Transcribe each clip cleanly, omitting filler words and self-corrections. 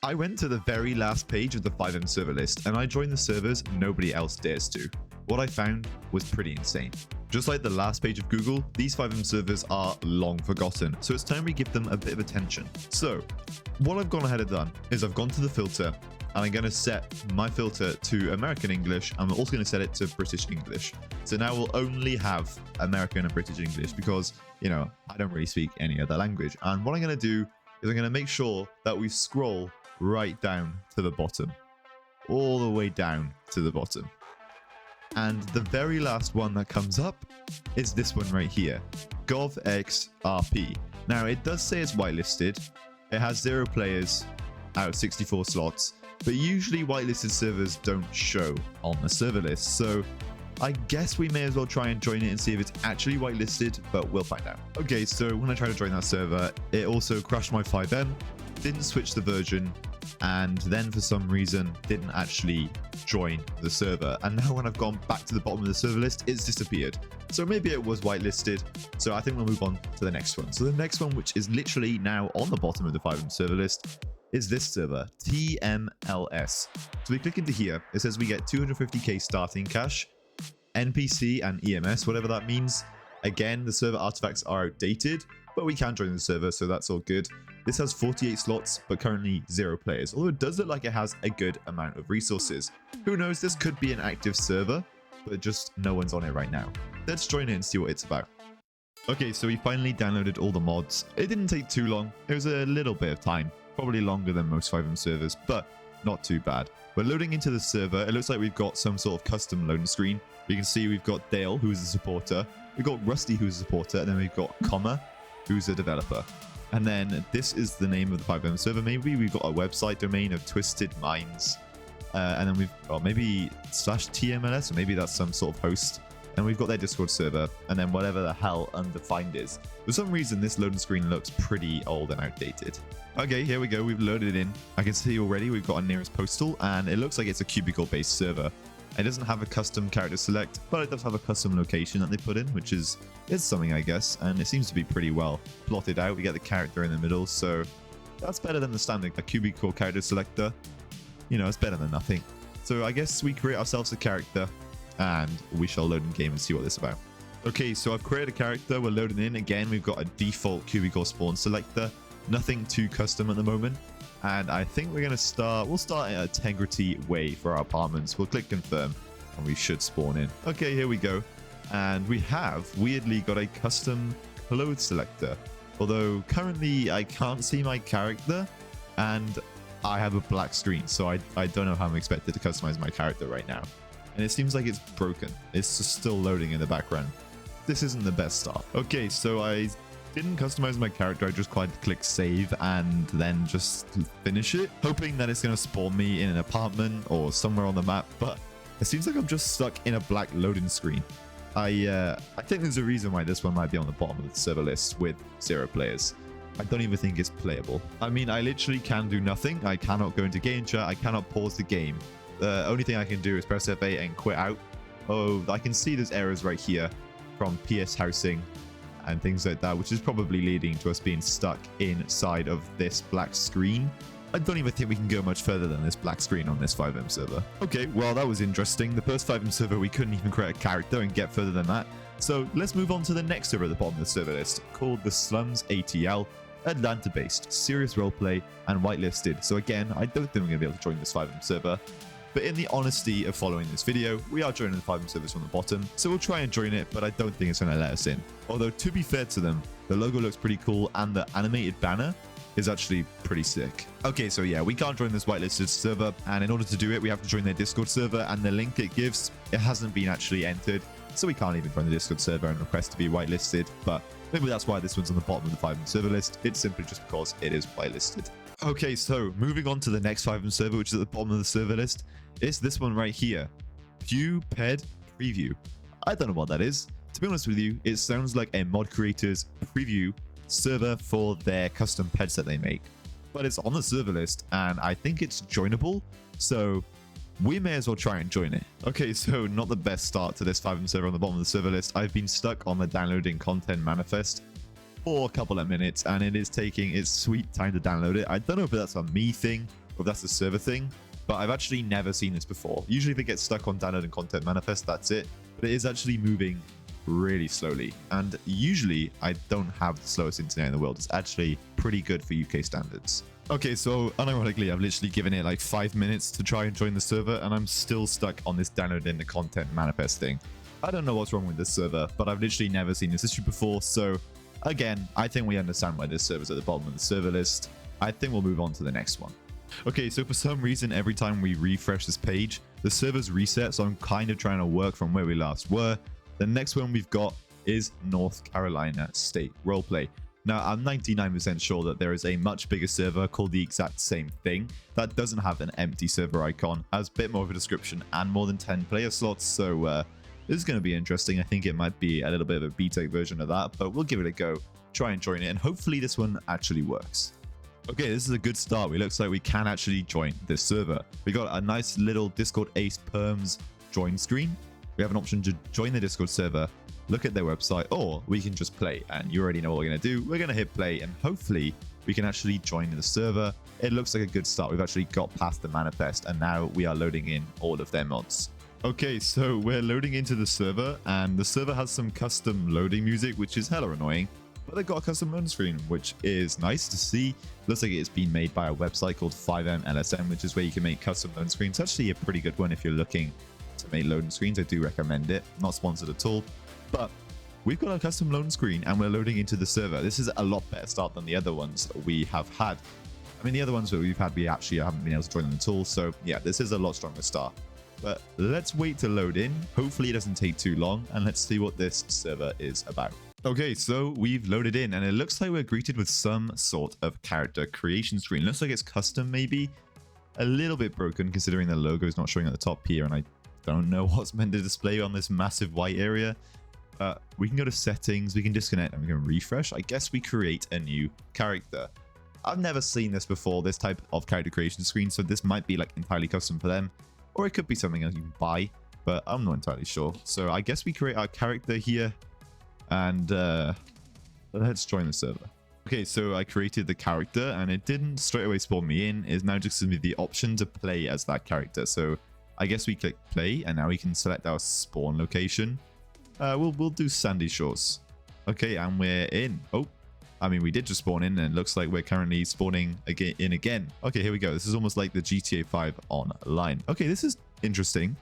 I went to the very last page of the FiveM server list and I joined the servers nobody else dares to. What I found was pretty insane. Just like the last page of Google, these FiveM servers are long forgotten, so it's time we give them a bit of attention. So, what I've gone ahead and done is I've gone to the filter and I'm going to set my filter to American English. I'm also going to set it to British English. So now we'll only have American and British English because, you know, I don't really speak any other language. And what I'm going to do is I'm going to make sure that we scroll right down to the bottom, all the way down to the bottom. And the very last one that comes up is this one right here, govxrp. Now it does say it's whitelisted. It has 0 players out of 64 slots, but usually whitelisted servers don't show on the server list. So I guess we may as well try and join it and see if it's actually whitelisted, but we'll find out. Okay, so when I tried to join that server, it also crashed my FiveM, didn't switch the version, and then for some reason didn't actually join the server. And now when I've gone back to the bottom of the server list, it's disappeared. So maybe it was whitelisted. So I think we'll move on to the next one. So the next one, which is literally now on the bottom of the FiveM server list, is this server, TMLS. So we click into here, it says we get 250k starting cash, NPC and EMS, whatever that means. Again, the server artifacts are outdated, but we can join the server, so that's all good. This has 48 slots, but currently 0 players, although it does look like it has a good amount of resources. Who knows, this could be an active server, but just no one's on it right now. Let's join it and see what it's about. Okay, so we finally downloaded all the mods. It didn't take too long. It was a little bit of time, probably longer than most FiveM servers, but not too bad. We're loading into the server. It looks like we've got some sort of custom loading screen. You can see we've got Dale, who's a supporter. We've got Rusty, who's a supporter, and then we've got Comma, who's a developer. And then this is the name of the FiveM server. Maybe we've got a website domain of Twisted Minds. And then we've got maybe /TMLS, or maybe that's some sort of host. And we've got their Discord server, and then whatever the hell undefined is. For some reason, this loading screen looks pretty old and outdated. Okay, here we go. We've loaded it in. I can see already we've got a nearest postal, and it looks like it's a cubicle-based server. It doesn't have a custom character select, but it does have a custom location that they put in, which is something, I guess, and it seems to be pretty well plotted out. We get the character in the middle, so that's better than the standard cubicle character selector. You know, it's better than nothing. So I guess we create ourselves a character, and we shall load in game and see what this is about. Okay, so I've created a character. We're loading in. Again, we've got a default cubicle spawn selector. Nothing too custom at the moment. And I think we're going to start, we'll start at Integrity Way for our apartments. We'll click confirm and we should spawn in. Okay, here we go. And we have weirdly got a custom clothes selector. Although currently I can't see my character and I have a black screen. So I don't know how I'm expected to customize my character right now. And it seems like it's broken. It's just still loading in the background. This isn't the best start. Okay, so I didn't customize my character. I just click save and then just finish it, hoping that it's going to spawn me in an apartment or somewhere on the map. But it seems like I'm just stuck in a black loading screen. I think there's a reason why this one might be on the bottom of the server list with 0 players. I don't even think it's playable. I mean, I literally can do nothing. I cannot go into game chat. I cannot pause the game. The only thing I can do is press F8 and quit out. Oh, I can see there's errors right here from PS housing and things like that, which is probably leading to us being stuck inside of this black screen. I don't even think we can go much further than this black screen on this FiveM server. Okay, well, that was interesting. The first FiveM server, we couldn't even create a character and get further than that. So let's move on to the next server at the bottom of the server list, called the Slums ATL, Atlanta-based, serious roleplay, and whitelisted. So again, I don't think we're going to be able to join this FiveM server. But in the honesty of following this video, we are joining the FiveM servers from the bottom, so we'll try and join it, but I don't think it's going to let us in. Although, to be fair to them, the logo looks pretty cool, and the animated banner is actually pretty sick. Okay, so yeah, we can't join this whitelisted server, and in order to do it, we have to join their Discord server, and the link it gives, it hasn't been actually entered, so we can't even join the Discord server and request to be whitelisted, but maybe that's why this one's on the bottom of the FiveM server list. It's simply just because it is whitelisted. Okay, so moving on to the next FiveM server, which is at the bottom of the server list, is this one right here, PewPed Preview. I don't know what that is. To be honest with you, it sounds like a mod creator's preview server for their custom pets that they make. But it's on the server list, and I think it's joinable, so we may as well try and join it. Okay, so not the best start to this FiveM server on the bottom of the server list. I've been stuck on the downloading content manifest for a couple of minutes, and it is taking its sweet time to download it. I don't know if that's a me thing or if that's a server thing, but I've actually never seen this before. Usually if it gets stuck on downloading content manifest, that's it. But it is actually moving really slowly. And usually I don't have the slowest internet in the world. It's actually pretty good for UK standards. Okay, so unironically, I've literally given it like 5 minutes to try and join the server, and I'm still stuck on this downloading the content manifest thing. I don't know what's wrong with this server, but I've literally never seen this issue before. So again, I think we understand why this server's at the bottom of the server list. I think we'll move on to the next one. Okay, so for some reason, every time we refresh this page, the server's reset, so I'm kind of trying to work from where we last were. The next one we've got is North Carolina State Roleplay. Now, I'm 99% sure that there is a much bigger server called the exact same thing that doesn't have an empty server icon, has a bit more of a description, and more than 10 player slots, so this is going to be interesting. I think it might be a little bit of a beta version of that, but we'll give it a go, try and join it, and hopefully this one actually works. Okay, this is a good start. It looks like we can actually join this server. We got a nice little Discord Ace Perms join screen. We have an option to join the Discord server, look at their website, or we can just play. And you already know what we're going to do. We're going to hit play, and hopefully we can actually join the server. It looks like a good start. We've actually got past the manifest, and now we are loading in all of their mods. Okay, so we're loading into the server, and the server has some custom loading music, which is hella annoying. But they've got a custom loading screen, which is nice to see. Looks like it's been made by a website called FiveM LSM, which is where you can make custom loading screens. It's actually a pretty good one if you're looking to make loading screens. I do recommend it. Not sponsored at all, but we've got a custom loading screen and we're loading into the server. This is a lot better start than the other ones we have had. I mean, the other ones that we've had, we actually haven't been able to join them at all. So yeah, this is a lot stronger start. But let's wait to load in. Hopefully it doesn't take too long, and let's see what this server is about. Okay, so we've loaded in, and it looks like we're greeted with some sort of character creation screen. Looks like it's custom, maybe. A little bit broken, considering the logo is not showing at the top here, and I don't know what's meant to display on this massive white area. We can go to settings, we can disconnect, and we can refresh. I guess we create a new character. I've never seen this before, this type of character creation screen, so this might be like entirely custom for them, or it could be something else you can buy, but I'm not entirely sure. So I guess we create our character here, and let's join the server. Okay, so I created the character, and it didn't straight away spawn me in. It's now just gives me the option to play as that character. So I guess we click play, and now we can select our spawn location. We'll do Sandy Shores. Okay, and we're in. Oh, I mean, we did just spawn in, and it looks like we're currently spawning again. Okay, here we go. This is almost like the GTA 5 online. Okay, this is interesting.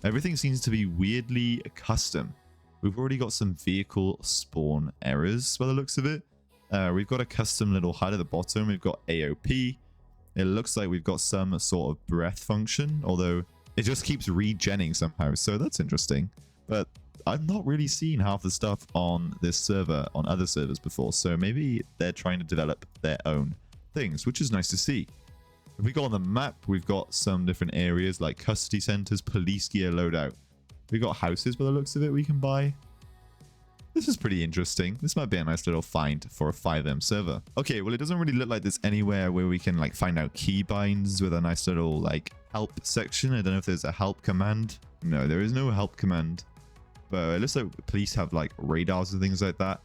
Everything seems to be weirdly custom. We've already got some vehicle spawn errors by the looks of it. We've got a custom little HUD at the bottom. We've got AOP. It looks like we've got some sort of breath function, although it just keeps regenning somehow. So that's interesting. But I've not really seen half the stuff on this server on other servers before. So maybe they're trying to develop their own things, which is nice to see. If we go on the map, we've got some different areas like custody centers, police gear loadout. We got houses by the looks of it we can buy. This is pretty interesting. This might be a nice little find for a FiveM server. Okay, well, it doesn't really look like there's anywhere where we can like find out keybinds with a nice little like help section. I don't know if there's a help command. No, there is no help command. But it looks like police have like radars and things like that.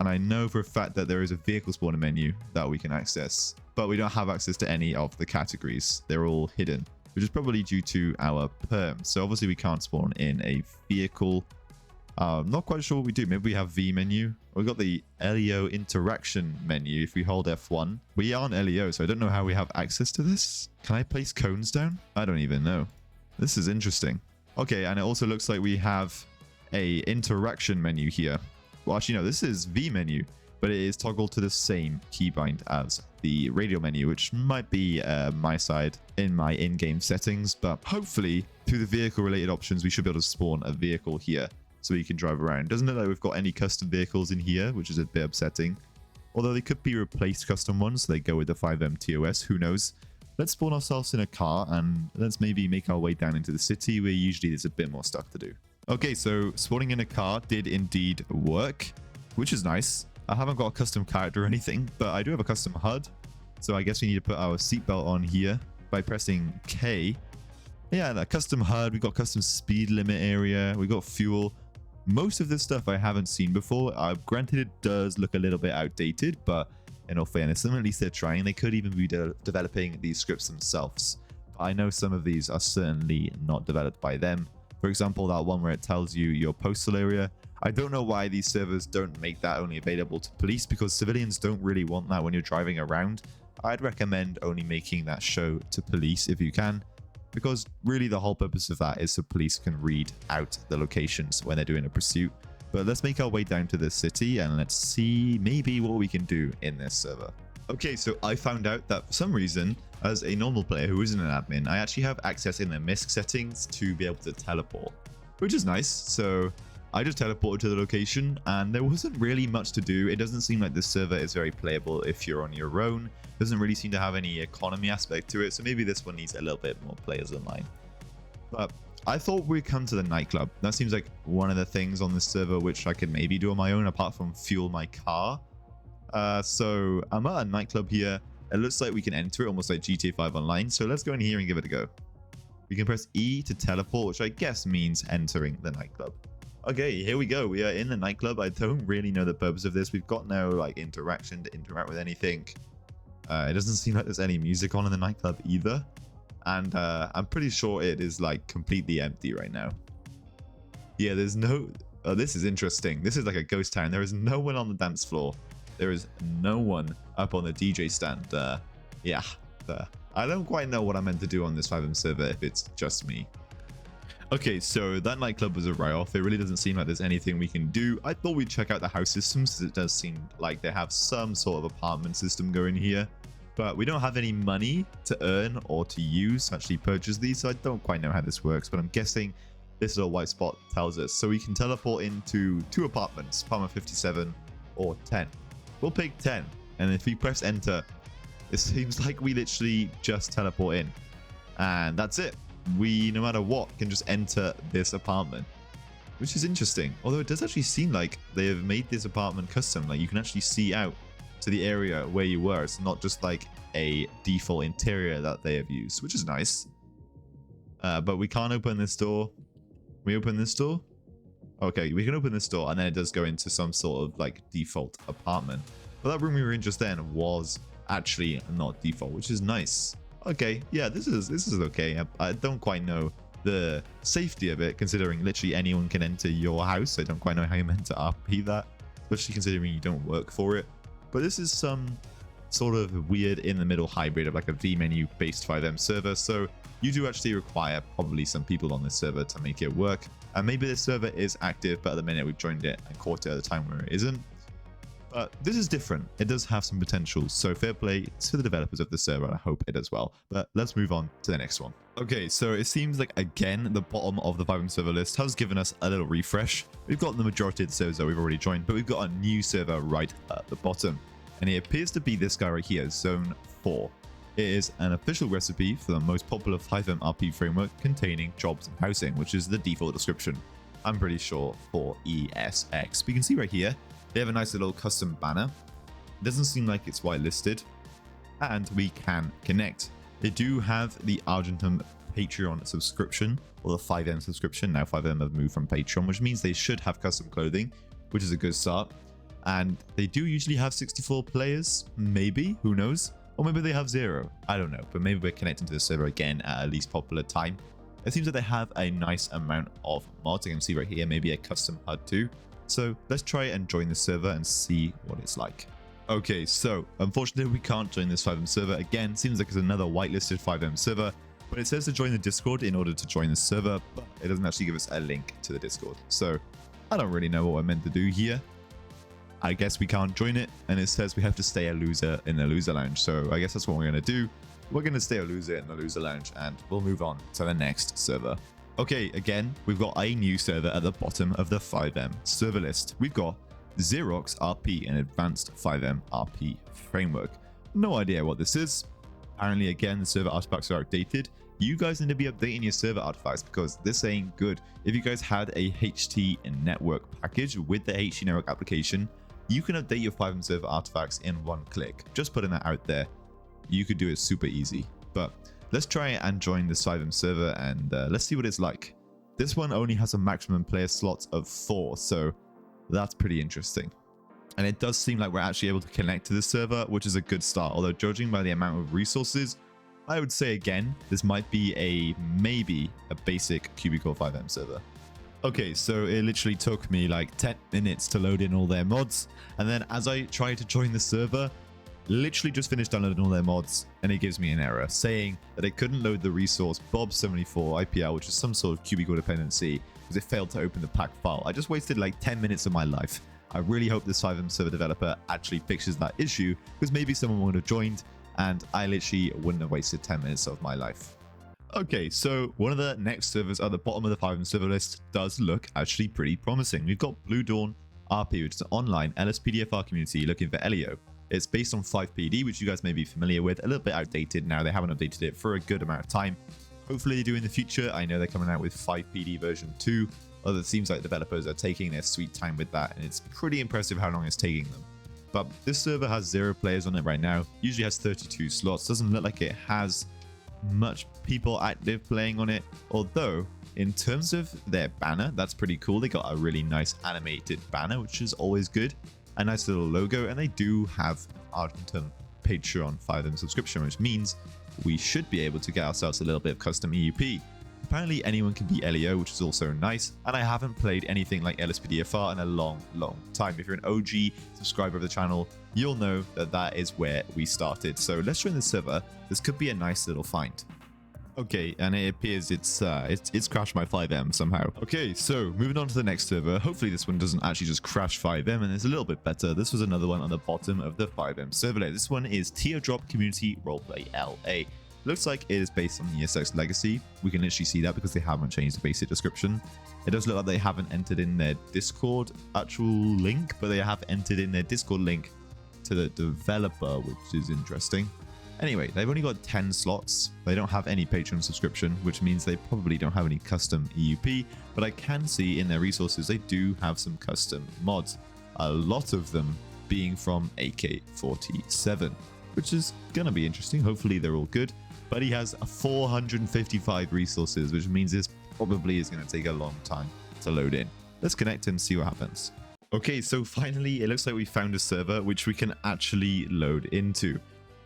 And I know for a fact that there is a vehicle spawner menu that we can access. But we don't have access to any of the categories. They're all hidden, which is probably due to our perm. So obviously we can't spawn in a vehicle. Not quite sure what we do. Maybe we have V menu. We've got the LEO interaction menu. If we hold F1, we aren't LEO, so I don't know how we have access to this. Can I place cones down? I don't even know. This is interesting. Okay, and it also looks like we have a interaction menu here. Well, actually, no, this is V menu, but it is toggled to the same keybind as the radial menu, which might be my side in my in-game settings, but hopefully through the vehicle related options, we should be able to spawn a vehicle here so we can drive around. Doesn't look like we've got any custom vehicles in here, which is a bit upsetting. Although they could be replaced custom ones, so they go with the FiveM TOS, who knows. Let's spawn ourselves in a car and let's maybe make our way down into the city where usually there's a bit more stuff to do. Okay, so spawning in a car did indeed work, which is nice. I haven't got a custom character or anything, but I do have a custom HUD. So I guess we need to put our seatbelt on here by pressing K. Yeah, that custom HUD, we got custom speed limit area, we got fuel. Most of this stuff I haven't seen before. Granted, it does look a little bit outdated, but in all fairness. At least they're trying. They could even be developing these scripts themselves. But I know some of these are certainly not developed by them. For example, that one where it tells you your postal area. I don't know why these servers don't make that only available to police, because civilians don't really want that when you're driving around. I'd recommend only making that show to police if you can, because really the whole purpose of that is so police can read out the locations when they're doing a pursuit. But let's make our way down to the city and let's see maybe what we can do in this server. Okay, so I found out that for some reason, as a normal player who isn't an admin, I actually have access in the MISC settings to be able to teleport, which is nice. So I just teleported to the location and there wasn't really much to do. It doesn't seem like this server is very playable if you're on your own. It doesn't really seem to have any economy aspect to it. So maybe this one needs a little bit more players online. But I thought we'd come to the nightclub. That seems like one of the things on this server which I could maybe do on my own apart from fuel my car. So I'm at a nightclub here. It looks like we can enter it almost like GTA 5 Online. So let's go in here and give it a go. We can press E to teleport, which I guess means entering the nightclub. Okay, here we go. We are in the nightclub. I don't really know the purpose of this. We've got no like interaction to interact with anything. It doesn't seem like there's any music on in the nightclub either. And I'm pretty sure it is like completely empty right now. Yeah, there's no... Oh, this is interesting. This is like a ghost town. There is no one on the dance floor. There is no one up on the DJ stand. I don't quite know what I'm meant to do on this FiveM server if it's just me. Okay, so that nightclub was a write-off. It really doesn't seem like there's anything we can do. I thought we'd check out the house systems, as it does seem like they have some sort of apartment system going here. But we don't have any money to earn or to use to actually purchase these, so I don't quite know how this works. But I'm guessing this little white spot tells us. So we can teleport into 2 apartments, apartment 57 or 10. We'll pick 10, and if we press enter, it seems like we literally just teleport in. And that's it. We, no matter what, can just enter this apartment, which is interesting. Although it does actually seem like they have made this apartment custom. Like you can actually see out to the area where you were. It's not just like a default interior that they have used, which is nice. But we can't open this door. Can we open this door? Okay, we can open this door and then it does go into some sort of like default apartment. But that room we were in just then was actually not default, which is nice. Okay, yeah, this is okay. I don't quite know the safety of it, considering literally anyone can enter your house. I don't quite know how you're meant to RP that, especially considering you don't work for it. But this is some sort of weird in the middle hybrid of like a vMenu based FiveM server. So you do actually require probably some people on this server to make it work. And maybe this server is active, but at the minute we've joined it and caught it at a time where it isn't. But this is different. It does have some potential. So fair play to the developers of the server, and I hope it does well. But let's move on to the next one. Okay, so it seems like, again, the bottom of the FiveM server list has given us a little refresh. We've got the majority of the servers that we've already joined, but we've got a new server right at the bottom. And it appears to be this guy right here, Zone 4. It is an official recipe for the most popular FiveM RP framework containing jobs and housing, which is the default description. I'm pretty sure for ESX. We can see right here, they have a nice little custom banner. It doesn't seem like it's whitelisted. And we can connect. They do have the Argentum Patreon subscription, or the FiveM subscription. Now FiveM have moved from Patreon, which means they should have custom clothing, which is a good start. And they do usually have 64 players, maybe, who knows? Or maybe they have 0, I don't know. But maybe we're connecting to the server again at least popular time. It seems that they have a nice amount of mods. I can see right here, maybe a custom HUD too. So let's try and join the server and see what it's like. Okay, so unfortunately we can't join this FiveM server. Again, seems like it's another whitelisted FiveM server, but it says to join the Discord in order to join the server, but it doesn't actually give us a link to the Discord. So I don't really know what we're meant to do here. I guess we can't join it, and it says we have to stay a loser in the loser lounge. So I guess that's what we're going to do. We're going to stay a loser in the loser lounge, and we'll move on to the next server. Okay, again, we've got a new server at the bottom of the FiveM server list. We've got Xerox RP, an advanced FiveM RP framework. No idea what this is. Apparently, again, the server artifacts are outdated. You guys need to be updating your server artifacts because this ain't good. If you guys had a HT network package with the HT network application, you can update your FiveM server artifacts in one click. Just putting that out there. You could do it super easy. But let's try and join this FiveM server and let's see what it's like. This one only has a maximum player slots of 4, so that's pretty interesting. And it does seem like we're actually able to connect to this server, which is a good start. Although judging by the amount of resources, I would say again, this might be maybe a basic Cubicle FiveM server. Okay, so it literally took me like 10 minutes to load in all their mods. And then as I tried to join the server, literally just finished downloading all their mods, and it gives me an error saying that it couldn't load the resource Bob74 IPL, which is some sort of Cubicle dependency, because it failed to open the pack file. I just wasted like 10 minutes of my life. I really hope this FiveM server developer actually fixes that issue, because maybe someone would have joined and I literally wouldn't have wasted 10 minutes of my life. Okay, so one of the next servers at the bottom of the FiveM server list does look actually pretty promising. We've got Blue Dawn RP, which is an online LSPDFR community looking for Elio. It's based on 5PD, which you guys may be familiar with, a little bit outdated now. They haven't updated it for a good amount of time. Hopefully they do in the future. I know they're coming out with 5PD version 2, although it seems like developers are taking their sweet time with that, and it's pretty impressive how long it's taking them. But this server has 0 players on it right now, usually has 32 slots, doesn't look like it has much people active playing on it, although in terms of their banner, that's pretty cool. They got a really nice animated banner, which is always good. A nice little logo, and they do have an Argentum Patreon FiveM subscription, which means we should be able to get ourselves a little bit of custom EUP. Apparently anyone can be LEO, which is also nice, and I haven't played anything like LSPDFR in a long time. If you're an OG subscriber of the channel, you'll know that that is where we started. So let's join the server. This could be a nice little find. Okay, and it appears it's crashed my FiveM somehow. Okay, so moving on to the next server. Hopefully this one doesn't actually just crash FiveM and it's a little bit better. This was another one on the bottom of the FiveM server. This one is Teardrop Community Roleplay LA. Looks like it is based on ESX Legacy. We can literally see that because they haven't changed the basic description. It does look like they haven't entered in their Discord actual link, but they have entered in their Discord link to the developer, which is interesting. Anyway, they've only got 10 slots. They don't have any Patreon subscription, which means they probably don't have any custom EUP, but I can see in their resources they do have some custom mods, a lot of them being from AK-47, which is going to be interesting. Hopefully they're all good, but he has 455 resources, which means this probably is going to take a long time to load in. Let's connect and see what happens. Okay, so finally, it looks like we found a server which we can actually load into.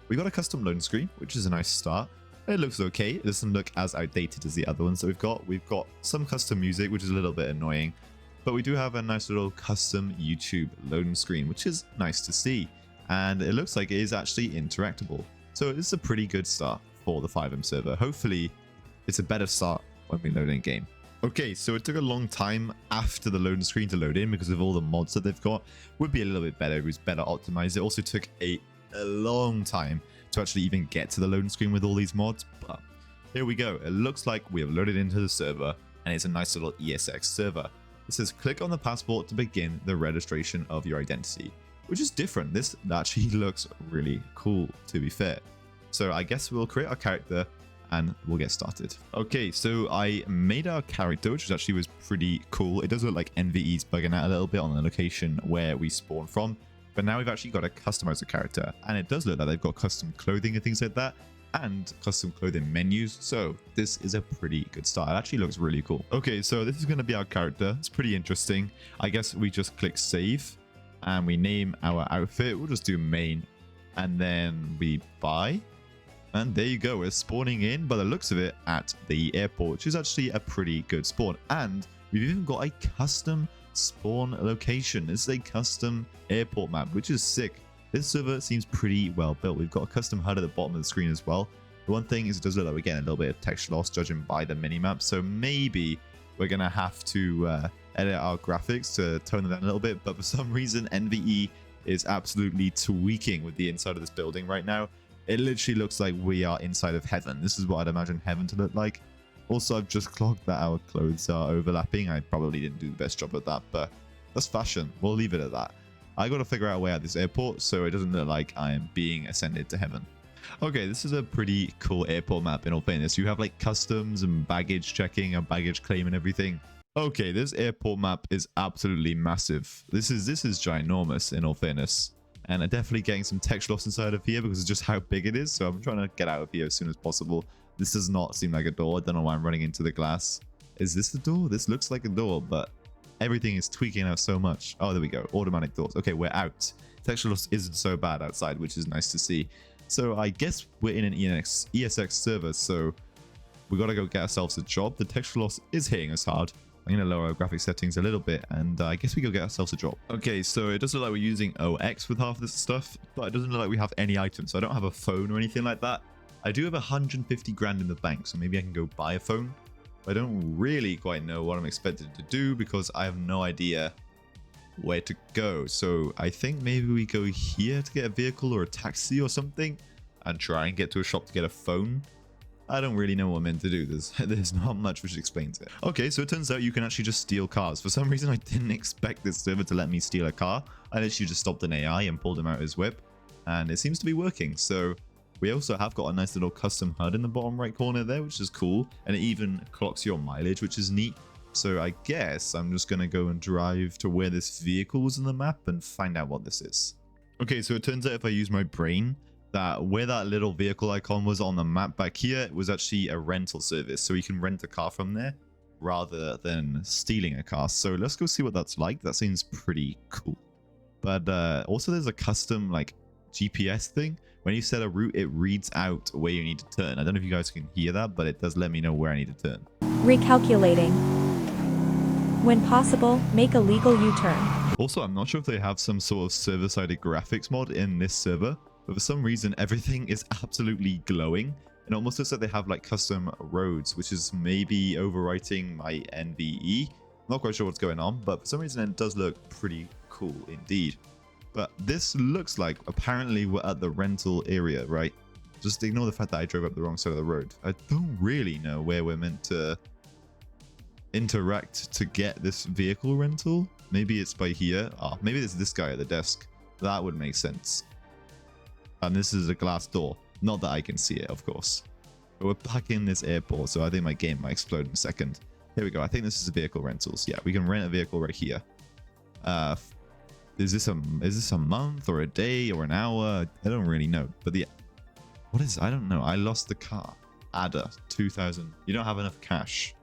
We got a custom loading screen, which is a nice start. It looks okay. It doesn't look as outdated as the other ones that we've got. We've got some custom music, which is a little bit annoying, but we do have a nice little custom YouTube loading screen, which is nice to see. And it looks like it is actually interactable. So it's a pretty good start for the FiveM server. Hopefully it's a better start when we load in game. Okay, so it took a long time after the loading screen to load in because of all the mods that they've got. Would be a little bit better if it was better optimized. It also took a long time to actually even get to the loading screen with all these mods, but here we go. It looks like we have loaded into the server, and it's a nice little ESX server. It says click on the passport to begin the registration of your identity, which is different. This actually looks really cool, to be fair. So I guess we'll create our character and we'll get started. Okay, so I made our character, which actually was pretty cool. It does look like NVE's bugging out a little bit on the location where we spawn from. But now we've actually got to customize the character, and it does look like they've got custom clothing and things like that, and custom clothing menus. So this is a pretty good start. It actually looks really cool. Okay, so this is going to be our character. It's pretty interesting. I guess we just click save and we name our outfit. We'll just do main, and then we buy. And there you go. We're spawning in, by the looks of it, at the airport, which is actually a pretty good spawn. And we've even got a custom spawn location. This is a custom airport map, which is sick. This server seems pretty well built. We've got a custom HUD at the bottom of the screen as well. The one thing is it does look like we're getting a little bit of texture loss judging by the minimap, so maybe we're gonna have to edit our graphics to tone them down a little bit, but for some reason NVE is absolutely tweaking with the inside of this building right now. It literally looks like we are inside of heaven. This is what I'd imagine heaven to look like. Also, I've just clocked that our clothes are overlapping. I probably didn't do the best job at that, but that's fashion. We'll leave it at that. I got to figure out a way out of this airport so it doesn't look like I am being ascended to heaven. Okay, this is a pretty cool airport map in all fairness. You have like customs and baggage checking and baggage claim and everything. Okay, this airport map is absolutely massive. This is ginormous in all fairness. And I'm definitely getting some texture loss inside of here because of just how big it is. So I'm trying to get out of here as soon as possible. This does not seem like a door. I don't know why I'm running into the glass. Is this the door? This looks like a door, but everything is tweaking out so much. Oh, there we go. Automatic doors. Okay, we're out. Texture loss isn't so bad outside, which is nice to see. So I guess we're in an ESX server, so we got to go get ourselves a job. The texture loss is hitting us hard. I'm going to lower our graphic settings a little bit, and I guess we go get ourselves a job. Okay, so it does look like we're using OX with half of this stuff, but it doesn't look like we have any items. So I don't have a phone or anything like that. I do have 150 grand in the bank, so maybe I can go buy a phone. I don't really quite know what I'm expected to do because I have no idea where to go. So I think maybe we go here to get a vehicle or a taxi or something and try and get to a shop to get a phone. I don't really know what I'm meant to do. There's not much which explains it. Okay, so it turns out you can actually just steal cars. For some reason, I didn't expect this server to let me steal a car. I literally just stopped an AI and pulled him out his whip, and it seems to be working. So we also have got a nice little custom HUD in the bottom right corner there, which is cool. And it even clocks your mileage, which is neat. So I guess I'm just going to go and drive to where this vehicle was in the map and find out what this is. Okay, so it turns out if I use my brain, that where that little vehicle icon was on the map back here, it was actually a rental service. So you can rent a car from there rather than stealing a car. So let's go see what that's like. That seems pretty cool. But also there's a custom like GPS thing. When you set a route, it reads out where you need to turn. I don't know if you guys can hear that, but it does let me know where I need to turn. Recalculating. When possible, make a legal U-turn. Also, I'm not sure if they have some sort of server-sided graphics mod in this server, but for some reason, everything is absolutely glowing. It almost looks like they have like custom roads, which is maybe overwriting my NVE. Not quite sure what's going on, but for some reason, it does look pretty cool indeed. But this looks like apparently we're at the rental area, right? Just ignore the fact that I drove up the wrong side of the road. I don't really know where we're meant to interact to get this vehicle rental. Maybe it's by here. Ah, maybe it's this guy at the desk. That would make sense. And this is a glass door. Not that I can see it, of course. But we're back in this airport, so I think my game might explode in a second. Here we go. I think this is vehicle rentals. Yeah, we can rent a vehicle right here. Is this a month or a day or an hour? I don't really know. But what is, I don't know. I lost the car. Adder 2000. You don't have enough cash.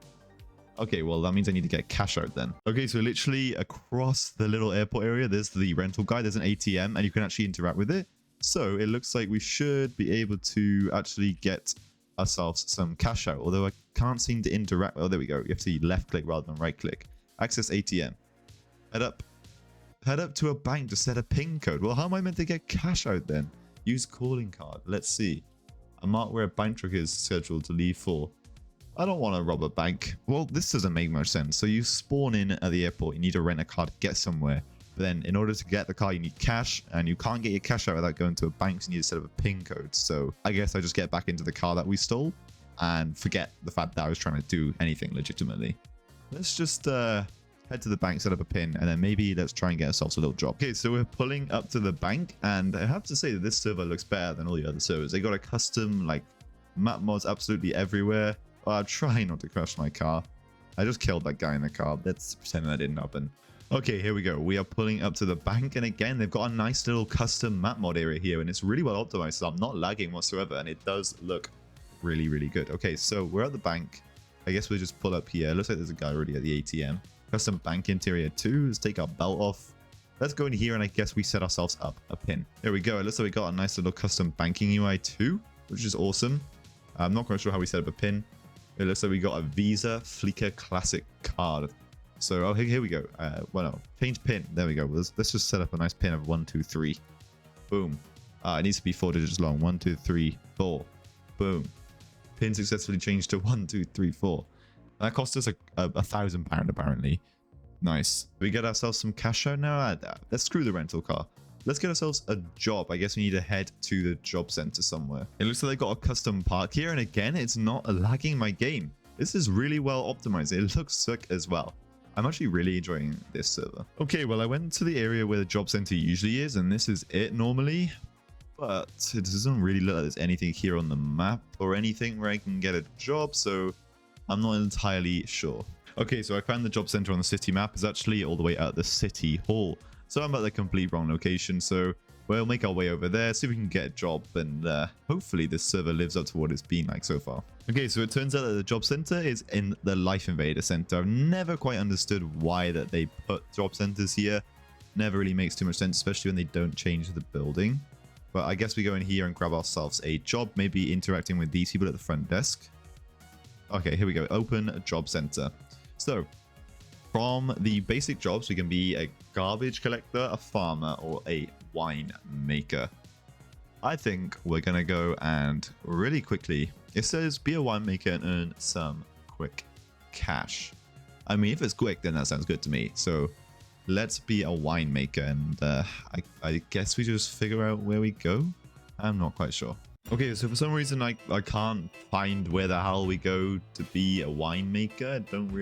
Okay, well, that means I need to get cash out then. Okay, so literally across the little airport area, there's the rental guy. There's an ATM and you can actually interact with it. So it looks like we should be able to actually get ourselves some cash out. Although I can't seem to interact. Oh, there we go. You have to left click rather than right click. Access ATM. Head up to a bank to set a PIN code. Well, how am I meant to get cash out then? Use calling card. Let's see. A mark where a bank truck is scheduled to leave for. I don't want to rob a bank. Well, this doesn't make much sense. So you spawn in at the airport. You need to rent a car to get somewhere. But then in order to get the car, you need cash. And you can't get your cash out without going to a bank. So you need to set up a PIN code. So I guess I just get back into the car that we stole and forget the fact that I was trying to do anything legitimately. Let's just head to the bank, set up a PIN, and then maybe let's try and get ourselves a little job. Okay, so we're pulling up to the bank. And I have to say that this server looks better than all the other servers. They got a custom like map mods absolutely everywhere. I'll try not to crash my car. I just killed that guy in the car. Let's pretend that didn't happen. Okay, here we go. We are pulling up to the bank. And again, they've got a nice little custom map mod area here. And it's really well optimized. So I'm not lagging whatsoever. And it does look really, really good. Okay, so we're at the bank. I guess we'll just pull up here. It looks like there's a guy already at the ATM. Custom bank interior too. Let's take our belt off. Let's go in here. And I guess we set ourselves up a pin. There we go. It looks like we got a nice little custom banking UI too, which is awesome. I'm not quite sure how we set up a pin. It looks like we got a Visa Fleeca Classic card. So, oh, here we go. Well, no, change pin. There we go. Let's just set up a nice pin of 1, 2, 3. Boom. It needs to be 4 digits long. 1, 2, 3, 4. Boom. Pin successfully changed to 1, 2, 3, 4. That cost us £1,000 apparently. Nice. We get ourselves some cash out now. Let's screw the rental car. Let's get ourselves a job. I guess we need to head to the job center somewhere. It looks like they got a custom park here. And again, it's not lagging my game. This is really well optimized. It looks sick as well. I'm actually really enjoying this server. Okay, well, I went to the area where the job center usually is. And this is it normally. But it doesn't really look like there's anything here on the map or anything where I can get a job. So I'm not entirely sure. Okay, so I found the job center on the city map. It's actually all the way at the city hall. So I'm at the complete wrong location. So we'll make our way over there, see if we can get a job, and hopefully this server lives up to what it's been like so far. Okay, so it turns out that the job center is in the Life Invader center. I've never quite understood why that they put job centers here. Never really makes too much sense, especially when they don't change the building. But I guess we go in here and grab ourselves a job, maybe interacting with these people at the front desk. Okay, here we go. Open a job center. So from the basic jobs, we can be a garbage collector, a farmer, or a wine maker. I think we're going to go and really quickly, it says be a winemaker and earn some quick cash. I mean, if it's quick, then that sounds good to me. So let's be a winemaker, and I guess we just figure out where we go. I'm not quite sure. Okay, so for some reason I can't find where the hell we go to be a winemaker. I don't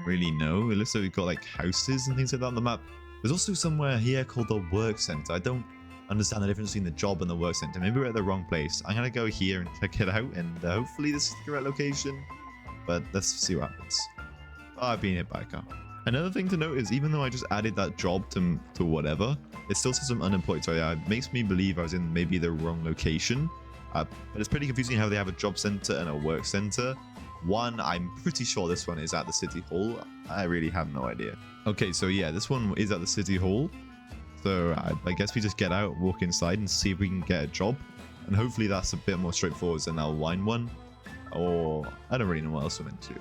really know. It looks like we've got like houses and things like that on the map. There's also somewhere here called the work center. I don't understand the difference between the job and the work center. Maybe we're at the wrong place. I'm gonna go here and check it out, and hopefully this is the correct location. But let's see what happens. Oh, I've been hit by a car. Another thing to note is even though I just added that job to whatever, it still says I'm unemployed. So yeah, it makes me believe I was in maybe the wrong location. But it's pretty confusing how they have a job center and a work center. One, I'm pretty sure this one is at the city hall. I really have no idea. Okay, so yeah, this one is at the city hall. So I guess we just get out, walk inside, and see if we can get a job. And hopefully that's a bit more straightforward than our wine one. Or I don't really know what else I'm into.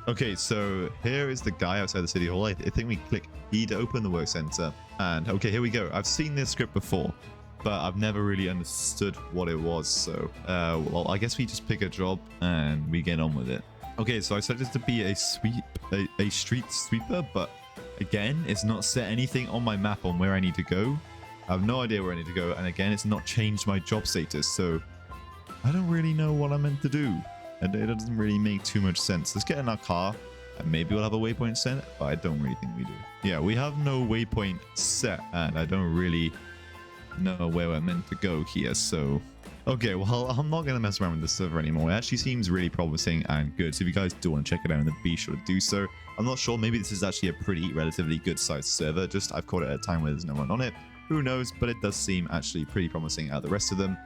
Okay, so here is the guy outside the city hall. I think we click E to open the work center. And okay, here we go. I've seen this script before, but I've never really understood what it was. So, well, I guess we just pick a job and we get on with it. Okay, so I selected to be a street sweeper, but again, it's not set anything on my map on where I need to go. I have no idea where I need to go, and again, it's not changed my job status, so I don't really know what I'm meant to do. And it doesn't really make too much sense. Let's get in our car, and maybe we'll have a waypoint set, but I don't really think we do. Yeah, we have no waypoint set, and I don't really know where we're meant to go here, so okay, well, I'm not going to mess around with the server anymore. It actually seems really promising and good. So if you guys do want to check it out, then be sure to do so. I'm not sure. Maybe this is actually a pretty relatively good sized server. Just I've caught it at a time where there's no one on it. Who knows? But it does seem actually pretty promising out of the rest of them.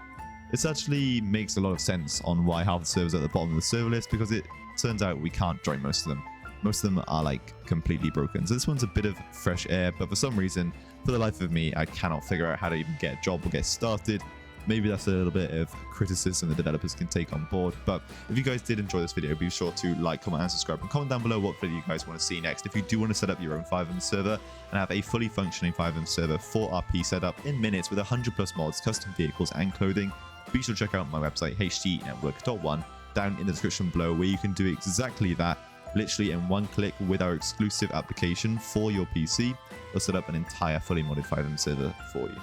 This actually makes a lot of sense on why half the servers are at the bottom of the server list, because it turns out we can't join most of them. Most of them are like completely broken. So this one's a bit of fresh air, but for some reason, for the life of me, I cannot figure out how to even get a job or get started. Maybe that's a little bit of criticism the developers can take on board. But if you guys did enjoy this video, be sure to like, comment, and subscribe. And comment down below what video you guys want to see next. If you do want to set up your own FiveM server and have a fully functioning FiveM server for RP setup in minutes with 100+ mods, custom vehicles, and clothing, be sure to check out my website, hdnetwork.one, down in the description below, where you can do exactly that, literally in one click with our exclusive application for your PC. We'll set up an entire fully modded FiveM server for you.